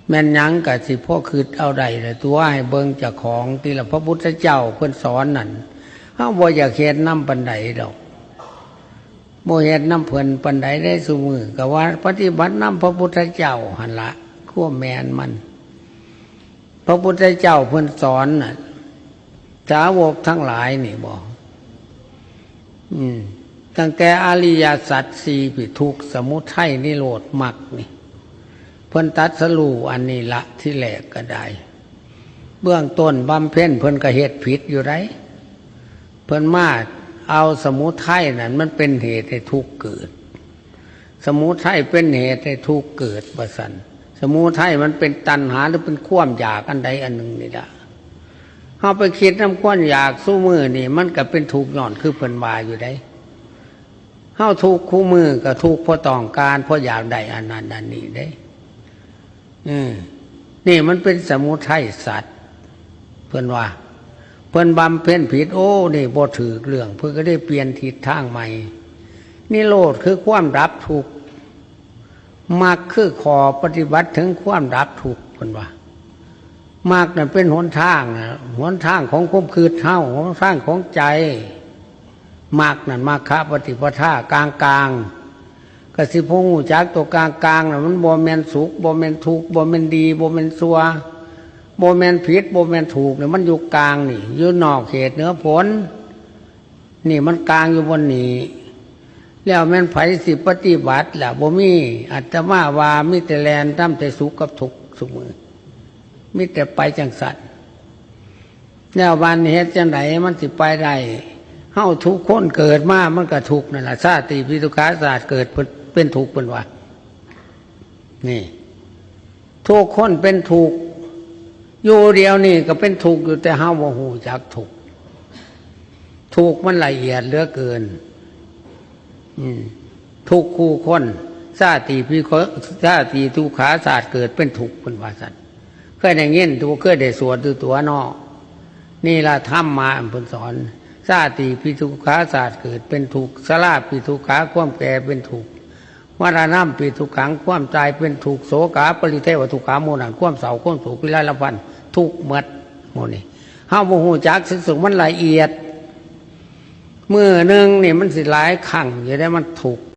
แม่นหยังกะสิพ่อคืดเอาใดเลยตัวให้เบิ่งเจ้าของที่ละพระพุทธเจ้าเพิ่นสอนนั่นเฮาบ่อยากเฮ็ดนำปานใดดอกบ่เฮ็ดนำเพิ่นปานใดได้ซุมื้อก็ว่าปฏิบัตินำพระพุทธเจ้าหั่นละขั้วแม่นมันพระพุทธเจ้าเพิ่นสอนน่ะสาวกทั้งหลายนี่บ่ตั้งแต่อริยสัจสี่ปิทุกข์สมุทัยนิโรธมรรคนี่เพิ่นตรัสรู้อันนี้ละที่แรกก็ได้เบื้องต้นบำเพ็ญเพิ่นก็เฮ็ดผิดอยู่ไดเพิ่นมาเอาสมุทัยนั่นมันเป็นเหตุให้ทุกข์เกิดสมุทัยเป็นเหตุให้ทุกข์เกิดว่าซั่นสมุทัยมันเป็นตัณหาหรือเป็นความอยากอันใดอันหนึ่งนี่ล่ะเฮาไปคิดนำความอยากสู้มือนี่มันก็เป็นทุกข์ย้อนคือเพิ่นว่าอยู่ได้เฮาทุกข์คู่มือก็ทุกข์เพราะต้องการเพราะอยากได้อันนั้นอันนี้ได้นี่มันเป็นสมุทัยสัตว์เพิ่นว่าเพิ่นบำเพ็ญผิดโอ้นี่บ่ถูกเรื่องเพิ่นก็ได้เปลี่ยนทิศทางใหม่นิโรธคือความดับทุกข์มรรคคือขอปฏิบัติถึงความดับทุกข์เพิ่นว่ามรรคนั่นเป็นหนทางหนทางของความคืดเฮาหนทางของใจมรรคนั่นมรรคปฏิปทากลางก็สิพงหูจักตัวกลางน่ะมันบ่แม่นสุขบ่แม่นทุกข์บ่แม่นดีบ่แม่นชั่วบ่แม่นผิดบ่แม่นถูกเนี่ยมันอยู่กลางนี่อยู่นอกเขตเหนือผลนี่มันกลางอยู่บนนี้แล้วแม่นไผสิปฏิบัติล่ะบ่มีอาตมาว่ามีแต่แลนทำแต่สุขกับทุกข์ซุมื้อมีแต่ไปจังซั่นแล้ววันเฮ็ดจังไดมันสิไปได้เฮาทุกคนเกิดมามันก็ทุกข์นั่นล่ะชาติปิทุกขาศาสตร์เกิดเป็นทุกข์เพิ่นว่านี่ทุกคนเป็นทุกข์อยู่เดียวนี่ก็เป็นทุกข์อยู่แต่เฮาบ่ฮู้จักทุกข์ทุกข์มันละเอียดเหลือเกินทุกข์คู่คนชาติทุกขาศาสตร์เกิดเป็นทุกข์เพิ่นว่าซั่นเคยได้ยินตัวเคยได้สวดตัวเนาะนี่ล่ะธรรมมาเพิ่นสอนชาติปิทุกขาศาสตร์เกิดเป็นทุกข์ชราปิทุกขาความแก่เป็นทุกข์มรณะปิทุกขังความตายเป็นทุกข์โสกาปริเทวทุกขาโมนังความเศร้าความโศกวิไลละพันทุกข์หมดโมนี่เฮาบ่ฮู้จักสึกมันละเอียดมื้อนึงนี่มันสิหลายครั้งอยู่ได้มันทุกข์